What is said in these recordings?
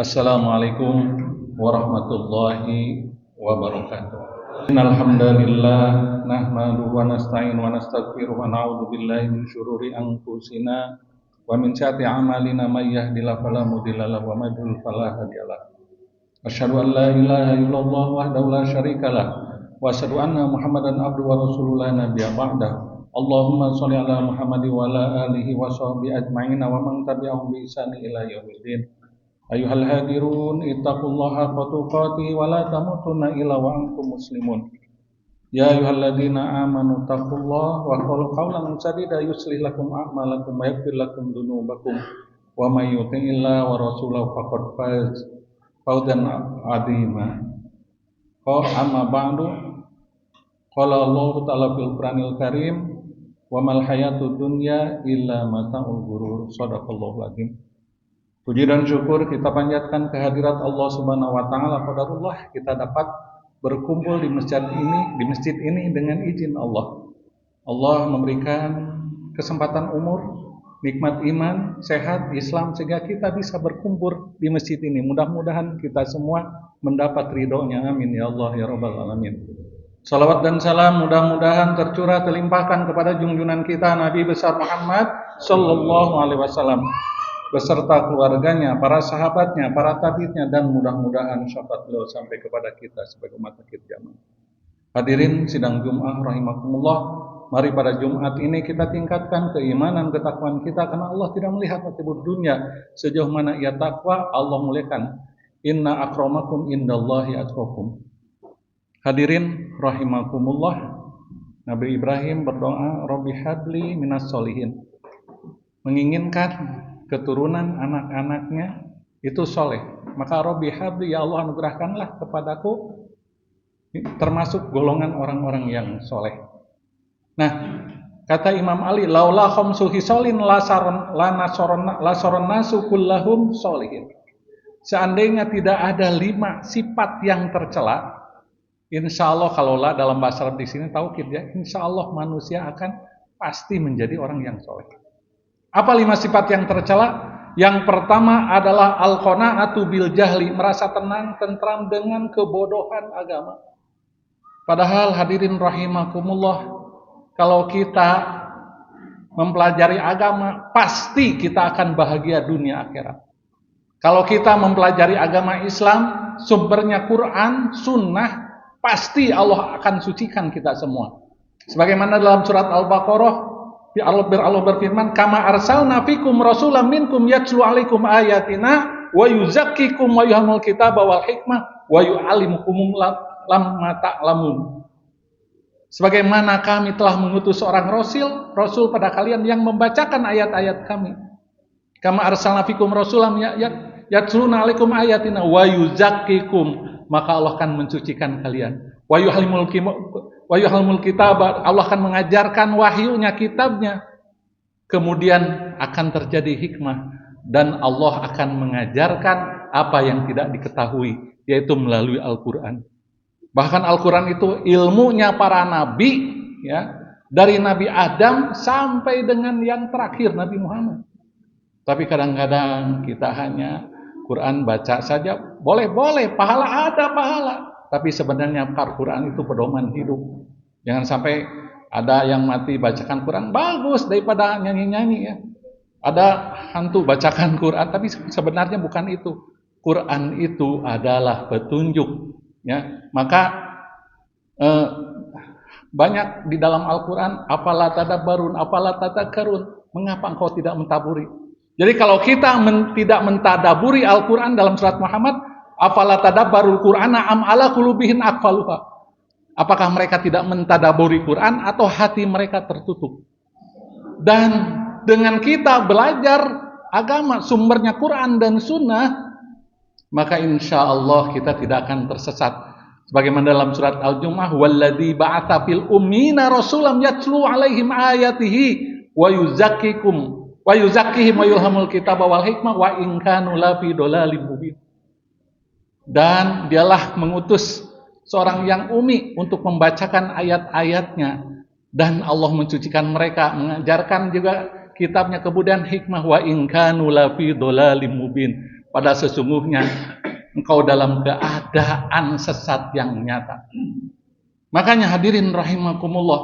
Assalamualaikum warahmatullahi wabarakatuh. Innal hamdalillah nahmaduhu wa nasta'inu wa nastaghfiruh wa na'udzu billahi min syururi anfusina wa min sayyiati a'malina may yahdihillahu fala mudilla lahu wa may yudlil fala hadiyalah. Asyhadu an la ilaha illallah wahdahu la syarikalah wa asyhadu anna Muhammadan abduhu wa rasuluhu la nabiyya ba'dah. Allahumma shalli ala Muhammad wa ala alihi wa sahbihi ajma'in wa man tabi'ahum bi ihsan ila yaumiddin. Ayuhal hadirun ittaqullaha haqqa tuqatih wa la tamutunna illa wa antum muslimun. Ya ayyuhalladzina amanu taqullaha wa qulu qawlan sadida yuslih lakum a'malakum wa yaghfir lakum dzunubakum wa may yuti'illah wa rasulahu faqad faz fawzan 'azima. Amma ba'du, qala Allah ta'ala fil Qur'anil Karim wa mal hayatud dunya illa mata'ul ghurur. Shadaqallahul azim. Puji dan syukur kita panjatkan kehadirat Allah Subhanahu wa taala. Qadarullah kita dapat berkumpul di masjid ini dengan izin Allah. Allah memberikan kesempatan umur, nikmat iman, sehat, Islam sehingga kita bisa berkumpul di masjid ini. Mudah-mudahan kita semua mendapat ridhonya. Amin ya Allah ya rabbal alamin. Salawat dan salam mudah-mudahan tercurah terlimpahkan kepada junjungan kita Nabi besar Muhammad sallallahu alaihi wasallam beserta keluarganya, para sahabatnya, para tabi'nya, dan mudah-mudahan syafaat beliau sampai kepada kita sebagai umat akhir zaman. Hadirin sidang Jum'ah rahimakumullah, mari pada Jumat ini kita tingkatkan keimanan, ketakwaan kita, karena Allah tidak melihat atribut dunia. Sejauh mana ia takwa, Allah muliakan. Inna akramakum indallahi atqakum. Hadirin rahimakumullah, Nabi Ibrahim berdoa, Rabbi habli minas solihin, menginginkan keturunan anak-anaknya itu soleh. Maka Rabbi habli, ya Allah anugerahkanlah kepadaku termasuk golongan orang-orang yang soleh. Nah, kata Imam Ali, laula khamsu hisolin lasoron nasu kullahum solihin. Seandainya tidak ada 5 sifat yang tercela, insya Allah, kalaulah dalam bahasa Arab di sini taukid ya, insya Allah manusia akan pasti menjadi orang yang soleh. Apa 5 sifat yang tercela? Yang pertama adalah al-qanaatu bil jahli, merasa tenang, tentram dengan kebodohan agama. Padahal hadirin rahimakumullah, kalau kita mempelajari agama, pasti kita akan bahagia dunia akhirat. Kalau kita mempelajari agama Islam, sumbernya Quran, sunnah, pasti Allah akan sucikan kita semua. Sebagaimana dalam surat Al-Baqarah, Allah berfirman, kama arsalna fikum rasulam minkum yatlu alaikum ayatina wa yuzakkikum wa yuhamul kitaba wal hikmah wa yu'allimukum lam ta'lamun. Sebagaimana kami telah mengutus seorang rasul pada kalian yang membacakan ayat-ayat kami. Kama arsalna fikum rasulam yatluna alaikum ayatina wa yuzakkikum, maka Allah akan mensucikan kalian. Wa yu'allimul kitab, Allah akan mengajarkan wahyunya, kitabnya. Kemudian akan terjadi hikmah, dan Allah akan mengajarkan apa yang tidak diketahui, yaitu melalui Al-Quran. Bahkan Al-Quran itu ilmunya para nabi, ya, dari Nabi Adam sampai dengan yang terakhir Nabi Muhammad. Tapi kadang-kadang kita hanya Quran baca saja, boleh, pahala ada pahala. Tapi sebenarnya Al-Quran itu pedoman hidup. Jangan sampai ada yang mati bacakan Quran, bagus daripada nyanyi-nyanyi ya. Ada hantu bacakan Quran, tapi sebenarnya bukan itu. Quran itu adalah petunjuk. Ya, maka banyak di dalam Al-Quran, apalah tadabbarun, apalah tadakkarun, mengapa engkau tidak mentaburi? Jadi kalau kita tidak mentadaburi Al-Quran dalam surat Muhammad, afala tadabbarul Qur'ana am ala qulubihin aqfaluha. Apakah mereka tidak mentadaburi Quran atau hati mereka tertutup? Dan dengan kita belajar agama, sumbernya Quran dan Sunnah, maka insya Allah kita tidak akan tersesat. Sebagaimana dalam surat Al-Jumu'ah, walladzi ba'atsa fil ummina rasulam yatlu 'alaihim ayatihi wa yuzakkihim wa yulhamul kitaba wal hikmah wa in kanu lafi dhalalim mubin. Dan dialah mengutus seorang yang umi untuk membacakan ayat-ayatnya, dan Allah mensucikan mereka, mengajarkan juga kitabnya, kemudian hikmah, wa in kanu lafi dhalalim mubin. Pada sesungguhnya engkau dalam keadaan sesat yang nyata. Makanya hadirin rahimakumullah,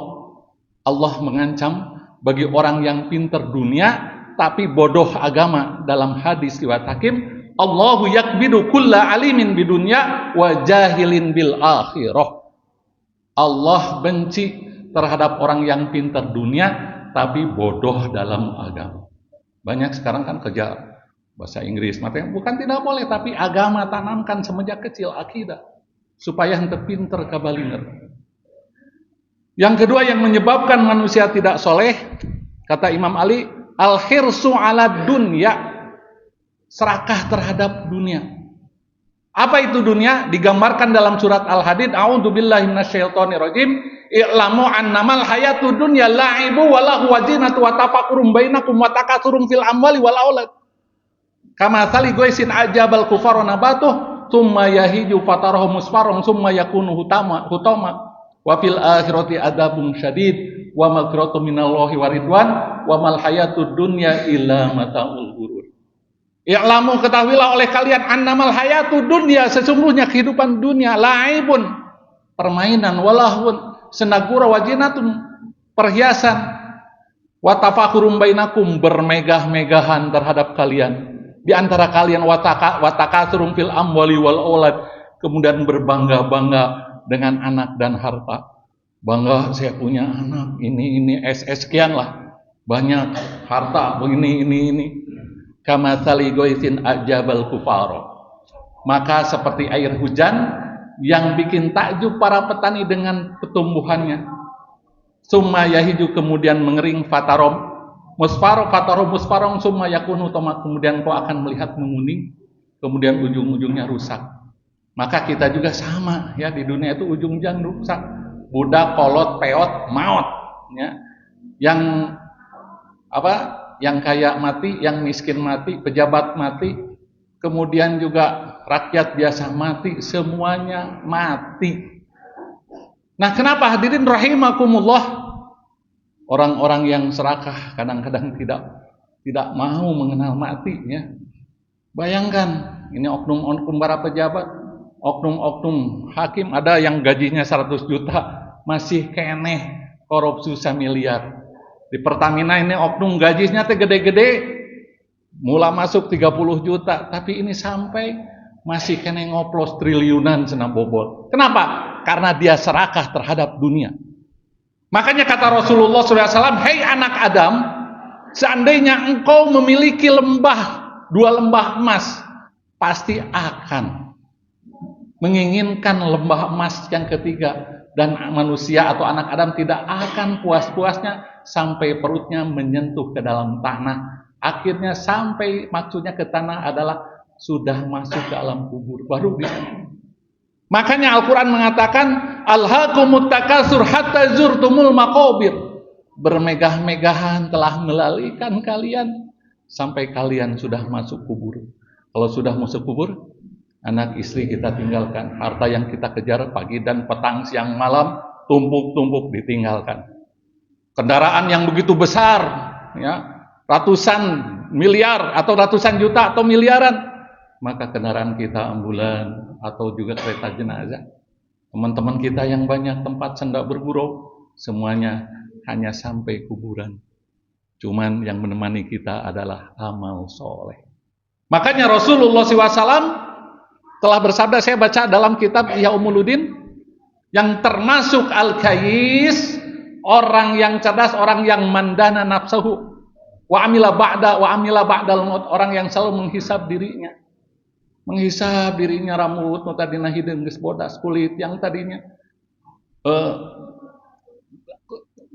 Allah mengancam bagi orang yang pintar dunia tapi bodoh agama. Dalam hadis riwayat Hakim, Allahu yakbidu kulla alimin bidunya wa jahilin bil akhirah. Allah benci terhadap orang yang pintar dunia tapi bodoh dalam agama. Banyak sekarang kan kejar bahasa Inggris, materi bukan tidak boleh, tapi agama tanamkan semenjak kecil, akidah, supaya ente pinter kabalinger. Yang kedua yang menyebabkan manusia tidak soleh, kata Imam Ali, al-hirsu ala dunya, serakah terhadap dunia. Apa itu dunia? Digambarkan dalam surat Al-Hadid, a'udzubillahi minasyaitonirrajim, i'lamu annamal hayatud dunya la'ibu wa lahu wa zinatu wa tafakkurum bainakum wa takatsurum fil amwali wal aulad. Kama thali goisin ajabal kufaru nabatuh thumma yahiju fatarahu musfarun thumma yakunu hutama wa fil akhirati adabun syadid wa maghfiratun minallahi wa ridwan wa mal hayatud dunya illa mataul ghurur. I'lamu, ketahuilah oleh kalian, annamal hayatud dunya, sesungguhnya kehidupan dunia, laibun, permainan, walahun, senagura, wajinatun, perhiasan, wa tafakurum bainakum, bermegah-megahan terhadap kalian di antara kalian, wa takatsurum fil amwali wal aulad, kemudian berbangga-bangga dengan anak dan harta. Bangga saya punya anak, ini sekian lah, banyak harta, begini ini. Kama thali goisin ajabal kufaro, maka seperti air hujan yang bikin takjub para petani dengan pertumbuhannya. Summa yahiju, kemudian mengering, fatarom musfarong, summa yakunu tomat, kemudian kau akan melihat menguning, kemudian ujung-ujungnya rusak. Maka kita juga sama ya, di dunia itu ujung-ujung rusak. Budak, kolot, peot, maut ya. Yang apa? Yang kaya mati, yang miskin mati, pejabat mati, kemudian juga rakyat biasa mati, semuanya mati. Nah, kenapa hadirin rahimakumullah? Orang-orang yang serakah kadang-kadang tidak mau mengenal mati ya. Bayangkan, ini oknum-oknum para pejabat, oknum-oknum hakim, ada yang gajinya 100 juta, masih keneh korupsi 1 miliar. Di Pertamina ini oknum gajinya teh gede-gede, mula masuk 30 juta, tapi ini sampai masih kena ngoplos triliunan senam bobol. Kenapa? Karena dia serakah terhadap dunia. Makanya kata Rasulullah SAW, hei anak Adam, seandainya engkau memiliki 2 lembah emas, pasti akan menginginkan lembah emas yang ketiga. Dan manusia atau anak Adam tidak akan puas-puasnya sampai perutnya menyentuh ke dalam tanah. Akhirnya sampai maksudnya ke tanah adalah sudah masuk ke alam kubur, baru bisa. Makanya Al-Quran mengatakan, alhaakumut takatsur hatta zurtumul maqabir, bermegah-megahan telah melalikan kalian sampai kalian sudah masuk kubur. Kalau sudah masuk kubur, anak istri kita tinggalkan, harta yang kita kejar pagi dan petang, siang malam, tumpuk-tumpuk ditinggalkan. Kendaraan yang begitu besar, ya, ratusan miliar atau ratusan juta atau miliaran, maka kendaraan kita ambulan atau juga kereta jenazah. Teman-teman kita yang banyak tempat senda bergurau, semuanya hanya sampai kuburan. Cuman yang menemani kita adalah amal soleh. Makanya Rasulullah SAW telah bersabda, saya baca dalam kitab Ihya Ulumuddin, yang termasuk al-kayis, orang yang cerdas, orang yang mandana nafsahu, wa amila ba'dal maut, orang yang selalu menghisab dirinya. Menghisab dirinya, rambut nu tadina hideung geus bodas, kulit yang tadinya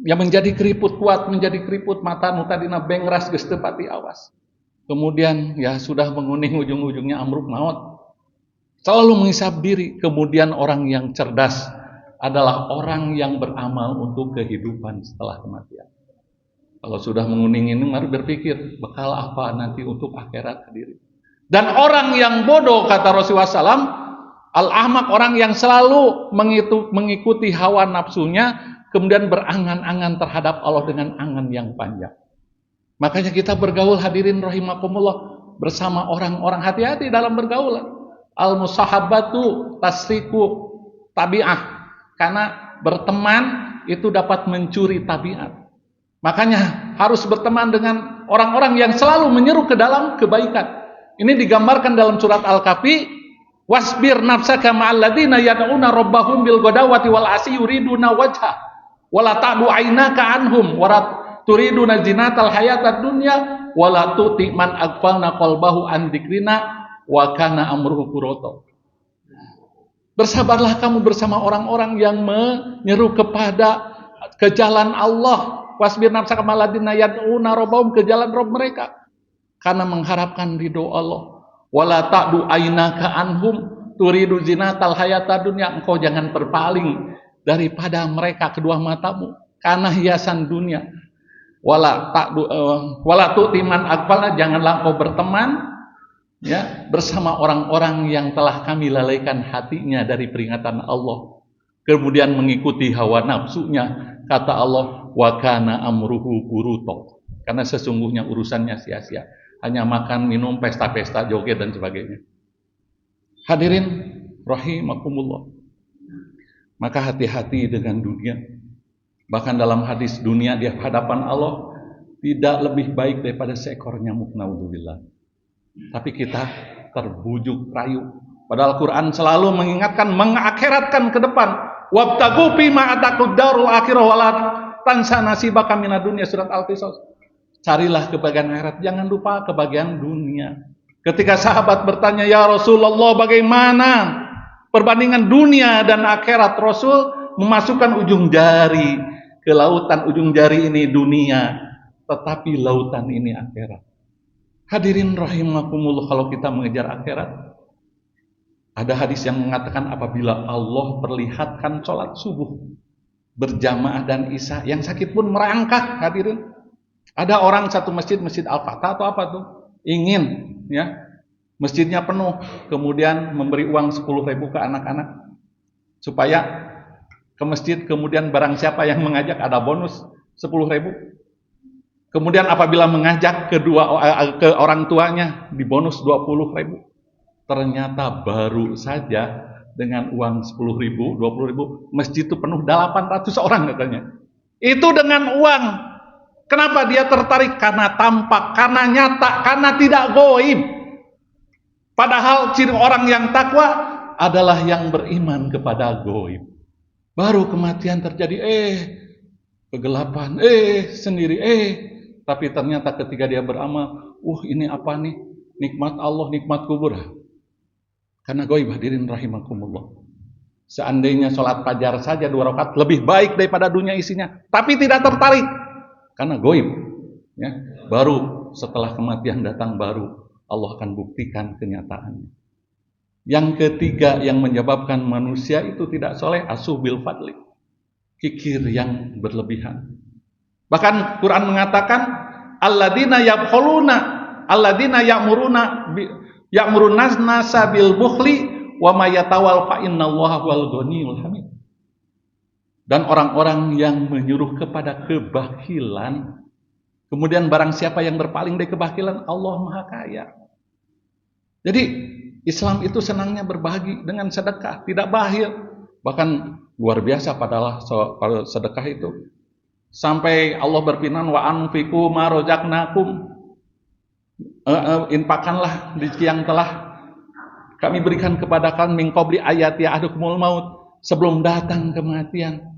yang menjadi keriput kuat, menjadi keriput, mata nu tadina bengras geus teu pati awas. Kemudian ya sudah menguning, ujung-ujungnya amruk maut. Selalu menghisab diri. Kemudian orang yang cerdas adalah orang yang beramal untuk kehidupan setelah kematian. Kalau sudah menguning ini, mari berpikir bekal apa nanti untuk akhirat diri. Dan orang yang bodoh, kata Rasulullah SAW, al-ahmak, orang yang selalu mengikuti hawa nafsunya, kemudian berangan-angan terhadap Allah dengan angan yang panjang. Makanya kita bergaul hadirin rahimakumullah, bersama orang-orang, hati-hati dalam bergaul. Al-musahabatu tasriku tabi'ah, karena berteman itu dapat mencuri tabiat. Makanya harus berteman dengan orang-orang yang selalu menyeru ke dalam kebaikan. Ini digambarkan dalam surat Al-Kahfi, wasbir nafsaka ma'al ladzina yad'una rabbahum bil ghadawati wal asyi yuriduna wajha wala ta'du aynaka anhum wa turiduna zinatal hayatad dunya wala tuti man aghfalna qalbahu an dzikrina wa kana amruhu furata. Bersabarlah kamu bersama orang-orang yang menyeru kepada ke jalan Allah. Wasbir nafsaka ma'al ladzina yad'una rabbahum, ke jalan Rabb mereka, karena mengharapkan ridho Allah. Wala ta'du aynaka anhum turidu zinatal hayatad dunya, engkau jangan berpaling daripada mereka kedua matamu karena hiasan dunia. Wala tu'ti man aghfalna, janganlah engkau berteman ya bersama orang-orang yang telah kami lalaikan hatinya dari peringatan Allah, kemudian mengikuti hawa nafsunya. Kata Allah, wa kana amruhu furuta, karena sesungguhnya urusannya sia-sia, hanya makan, minum, pesta-pesta, joget dan sebagainya. Hadirin rahimakumullah, maka hati-hati dengan dunia. Bahkan dalam hadis, dunia di hadapan Allah tidak lebih baik daripada seekor nyamuk, naudzubillah. Tapi kita terbujuk rayu. Padahal Quran selalu mengingatkan, mengakhiratkan ke depan. Wabtagu fima atakud darul akhirah wala tansa nasibaka minad dunya, surat Al-Qisas. Carilah kebahagiaan akhirat, jangan lupa kebahagiaan dunia. Ketika sahabat bertanya, ya Rasulullah, bagaimana perbandingan dunia dan akhirat? Rasul memasukkan ujung jari ke lautan. Ujung jari ini dunia, tetapi lautan ini akhirat. Hadirin rahimakumullah, kalau kita mengejar akhirat, ada hadis yang mengatakan apabila Allah perlihatkan sholat subuh berjamaah dan isya, yang sakit pun merangkak. Hadirin, ada orang satu masjid, Masjid Al-Fatah atau apa tuh, ingin ya masjidnya penuh, kemudian memberi uang 10.000 ke anak-anak supaya ke masjid, kemudian barang siapa yang mengajak ada bonus 10.000. Kemudian apabila mengajak ke orang tuanya dibonus 20.000. Ternyata baru saja dengan uang 10.000, 20.000, masjid itu penuh 800 orang katanya. Itu dengan uang. Kenapa dia tertarik? Karena tampak, karena nyata, karena tidak goib. Padahal ciri orang yang takwa adalah yang beriman kepada goib. Baru kematian terjadi, kegelapan, sendiri, tapi ternyata ketika dia beramal, ini apa nih? Nikmat Allah, nikmat kubur. Karena goib, hadirin rahimakumullah. Seandainya sholat fajar saja 2 rakaat lebih baik daripada dunia isinya, tapi tidak tertarik karena goib. Ya, baru setelah kematian datang, baru Allah akan buktikan kenyataannya. Yang ketiga yang menyebabkan manusia itu tidak soleh, asuh bil fadli, kikir yang berlebihan. Bahkan Quran mengatakan, alladzina yabkhuluna, alladzina ya'muruna nasa bil bukhli wa may yatawal fa innallaha huwal ghaniyul hamid. Dan orang-orang yang menyuruh kepada kebakilan, kemudian barang siapa yang berpaling dari kebakilan, Allah Maha Kaya. Jadi Islam itu senangnya berbagi dengan sedekah, tidak bakhil. Bahkan luar biasa pada sedekah itu. Sampai Allah berfirman, wa anfiqu ma razaqnakum, infakkanlah rezeki yang telah kami berikan kepada kalian, min qabli ayati ahadukumul maut, sebelum datang kematian.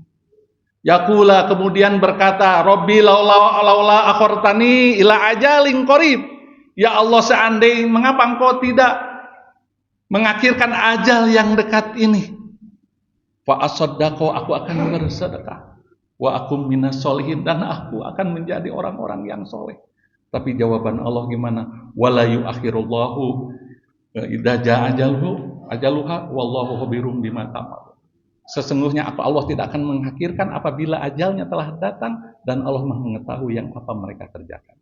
Yaqula, kemudian berkata, Rabbi laula akhartani ila ajalin qarib. Ya Allah, seandainya mengapa engkau tidak mengakhirkan ajal yang dekat ini? Fa asaddaqu, aku akan bersedekah. Wa akum minas solihin, dan aku akan menjadi orang-orang yang soleh. Tapi jawaban Allah gimana? Wala yu'akhirullahu idza jaa ajaluha wallahu khabirum bima ta'mal. Sesungguhnya Allah tidak akan mengakhirkan apabila ajalnya telah datang, dan Allah Maha mengetahui yang apa mereka kerjakan.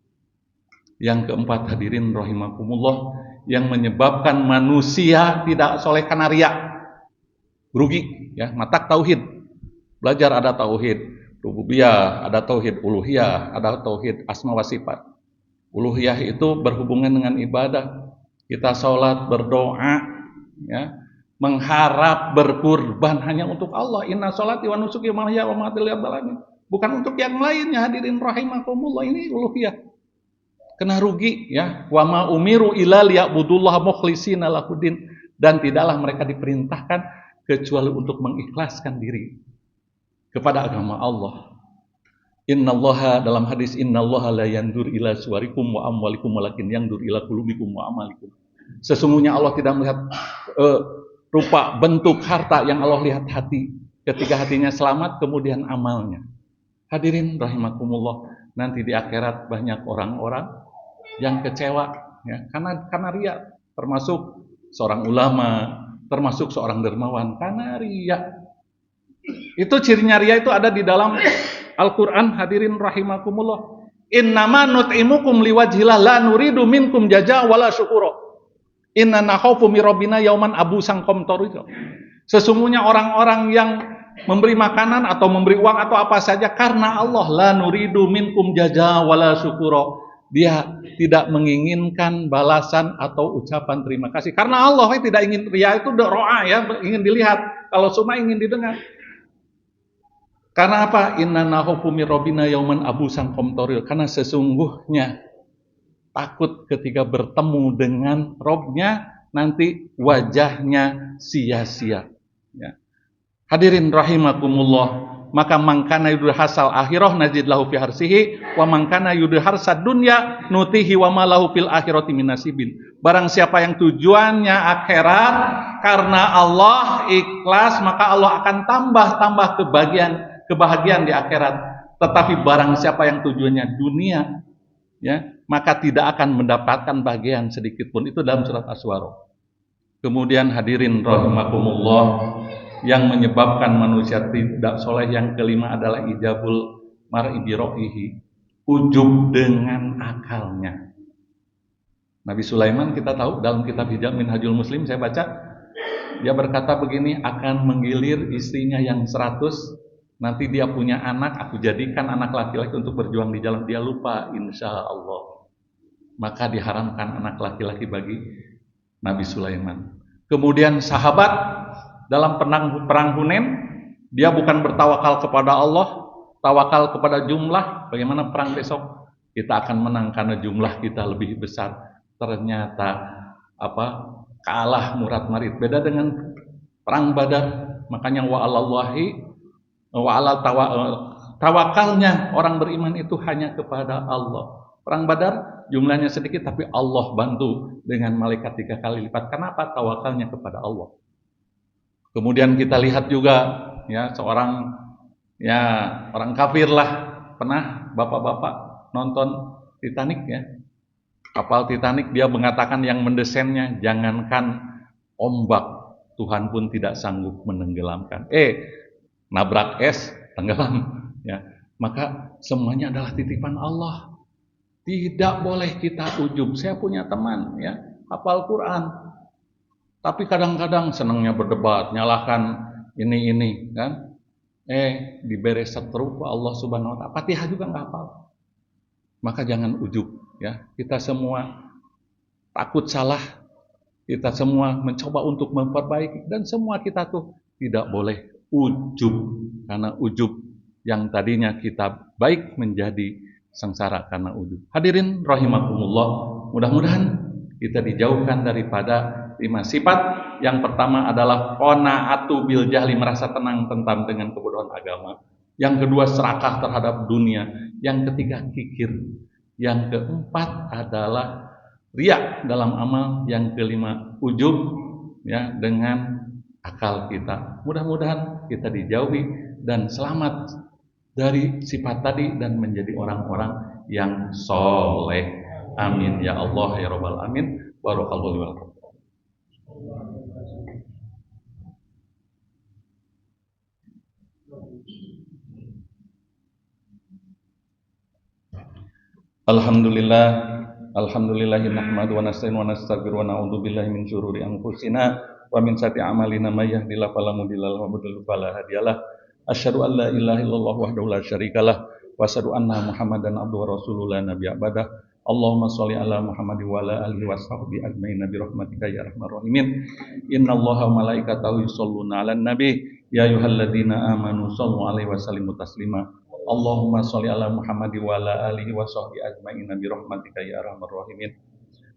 Yang keempat, hadirin rahimakumullah, yang menyebabkan manusia tidak soleh karena riya, rugi ya, matak tauhid. Belajar ada tauhid rububiyah, ada tauhid uluhiyah, ada tauhid asma wa sifat. Uluhiyah itu berhubungan dengan ibadah. Kita sholat, berdoa, ya, mengharap berkurban hanya untuk Allah. Inna sholati wa nusuki wa mahyaya wa mamati lillahi rabbil alamin. Bukan untuk yang lainnya, hadirin rahimakumullah. Ini uluhiyah. Kena rugi, ya. Wa ma umiru illa liya'budullaha mukhlishina lahuddin, dan tidaklah mereka diperintahkan kecuali untuk mengikhlaskan diri kepada agama Allah. Innallaha, dalam hadis, innallaha la yandur ila suwarikum wa amwalikum walakin yandur ila qulubikum wa amalikum. Sesungguhnya Allah tidak melihat rupa, bentuk, harta, yang Allah lihat hati. Ketika hatinya selamat, kemudian amalnya. Hadirin rahimakumullah, nanti di akhirat banyak orang-orang yang kecewa, ya, karena ria, termasuk seorang ulama, termasuk seorang dermawan, karena ria. Itu cirinya ria itu ada di dalam Al-Quran, hadirin rahimakumullah. Innama nut'imukum liwajhillah la nuridu minkum jaza wala syukura. Inna nakhafu min rabbina yauman abusan qamtarira. Sesungguhnya orang-orang yang memberi makanan atau memberi uang atau apa saja karena Allah, la nuridu minkum jaza wala syukura. Dia tidak menginginkan balasan atau ucapan terima kasih. Karena Allah tidak ingin, ria itu doa, ya, ingin dilihat. Kalau summa ingin didengar. Karena apa? Inna nakhafu min rabbina yauman abusan qamtarira. Karena sesungguhnya takut ketika bertemu dengan Robnya, nanti wajahnya sia-sia, ya. Hadirin rahimakumullah, maka mangkana yudhir hasal akhirah najid lahu fi harsihi, wa mangkana yudhir harsad dunya nutihi wa malahu fil akhirati min nasibin. Barang siapa yang tujuannya akhirat karena Allah ikhlas, maka Allah akan tambah kebahagiaan di akhirat. Tetapi barang siapa yang tujuannya dunia, ya, maka tidak akan mendapatkan bagian sedikit pun. Itu dalam surat Asy-Syu'ara. Kemudian hadirin rahimakumullah, yang menyebabkan manusia tidak soleh yang kelima adalah ijabul mar'i bi ra'yihi, ujub dengan akalnya. Nabi Sulaiman kita tahu dalam kitab Hijab Minhajul Muslim, saya baca, dia berkata begini, akan menggilir istrinya yang 100. Nanti dia punya anak, aku jadikan anak laki-laki untuk berjuang di jalan. Dia lupa, insya Allah. Maka diharamkan anak laki-laki bagi Nabi Sulaiman. Kemudian sahabat dalam perang Hunain, dia bukan bertawakal kepada Allah, tawakal kepada jumlah. Bagaimana perang besok? Kita akan menang karena jumlah kita lebih besar. Ternyata kalah murad marid. Beda dengan perang Badar. Makanya tawakalnya orang beriman itu hanya kepada Allah. Perang Badar jumlahnya sedikit, tapi Allah bantu dengan malaikat 3 kali lipat. Kenapa? Tawakalnya kepada Allah. Kemudian kita lihat juga, ya, orang kafir lah. Pernah bapak-bapak nonton Titanic, ya, kapal Titanic, dia mengatakan yang mendesainnya, jangankan ombak, Tuhan pun tidak sanggup menenggelamkan. Nabrak es, tenggelam, ya. Maka semuanya adalah titipan Allah. Tidak boleh kita ujub. Saya punya teman, ya, hafal Quran, tapi kadang-kadang senangnya berdebat, nyalahkan ini, kan? Diberi setruk Allah Subhanahu wa taala. Fatihah juga nggak hafal. Maka jangan ujub, ya. Kita semua takut salah. Kita semua mencoba untuk memperbaiki, dan semua kita tuh tidak boleh ujub, karena ujub yang tadinya kita baik menjadi sengsara karena ujub. Hadirin rahimakumullah, mudah-mudahan kita dijauhkan daripada 5 sifat. Yang pertama adalah qanaatu bil jahli, merasa tenang tentang dengan kebodohan agama. Yang kedua, serakah terhadap dunia. Yang ketiga, kikir. Yang keempat adalah riya dalam amal. Yang kelima, ujub, ya, dengan akal kita. Mudah-mudahan kita dijauhi dan selamat dari sifat tadi dan menjadi orang-orang yang soleh. Amin ya Allah ya Rabbal Alamin. Barakallahu wa lakum. Alhamdulillahi nahmadu wa nasta'inu wa nastaghfiru wa na'udzu billahi min syururi anfusina wa min sayyiati a'malina may yahdihillahu fala mudilla lahu wa may yudlil fala hadiyalah. Asyhadu an la ilaha illallah wahdahu la syarikalah wa asyhadu anna Muhammadan abduhu wa rasuluhu la nabiyya ba'dah. Allahumma sholli ala Muhammad wa ala alihi washabbihi ajmain bi rahmatika ya arhamar rahimin. Innallaha wa malaikatahu yusholluna 'alan nabi ya ayyuhalladzina amanu shollu 'alaihi wa sallimu taslima. Allahumma sholli ala Muhammad wa ala alihi washabbihi ajmain bi rahmatika ya arhamar rahimin.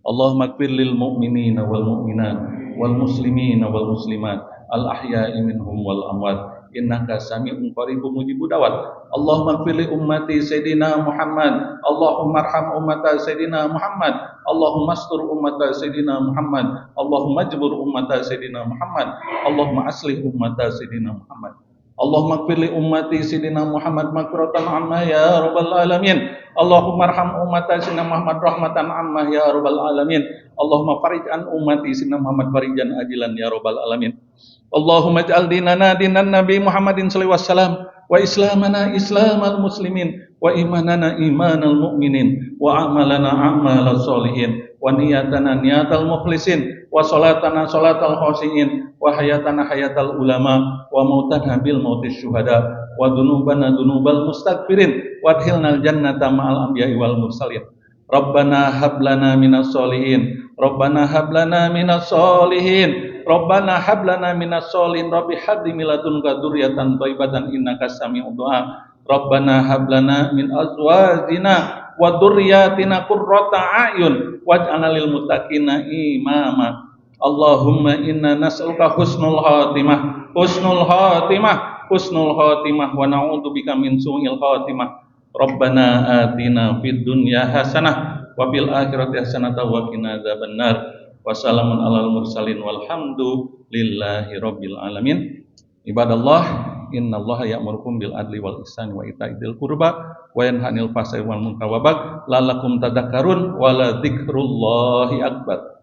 Allahumma ighfir lil mu'minina wal mu'minat wal muslimina wal muslimat al ahya'i minhum wal amwat innaka sami'un qaribun mujibud da'wat. Allahumma ighfir li ummati sayyidina Muhammad, Allahumma arham ummata sayyidina Muhammad, Allahumma astur ummata sayyidina Muhammad, Allahumma ajbur ummata sayyidina Muhammad, Allahumma aslih ummata sayyidina Muhammad. Allahumma ighfir li ummati sayyidina Muhammad maghfiratan amma ya rabbal alamin. Allahumma arham ummata sayyidina Muhammad rahmatan amma ya rabbal alamin. Allahumma farij an ummati sayyidina Muhammad farijan ajilan ya rabbal alamin. Allahumma ij'al dinana dinan Nabi Muhammadin sallallahu alaihi wasallam wa islamana islamal muslimin wa imanana imanal mu'minin wa amalana amalal solihin wa niyatana niyatal mukhlisin wa salatana salatal khoshiin wa hayatana hayatal ulama wa mautana bil mautis syuhada wa dunubana dunubal mustaghfirin wa adkhilnal jannata ma'al anbiya'i wal mursalin. Rabbana hablana minas solihin, Rabbana hablana minas solihin, Rabbana hablana minas solihin, Rabbi habli min ladunka dzurriyyatan thayyibatan innaka sami'ud du'a. Rabbana hablana min azwajina wa dzurriyyatina qurrata a'yun waj'alna lil muttaqina imama. Allahumma inna nas'aluka husnul khatimah, husnul khatimah, husnul khatimah wa na'udzubika min su'il khatimah. Rabbana atina fid dunya hasanah wa fil akhirati hasanah wa qina adzabannar. Wassalamun alal mursalin walhamdulillahi rabbil alamin. Ibadallah, innallaha ya'murukum bil adli wal ihsani wa ita'i dzil qurba wa yanha 'anil fahsya'i wal munkari wa baghi la'allakum tadhakkarun wa la dzikrullahi akbar.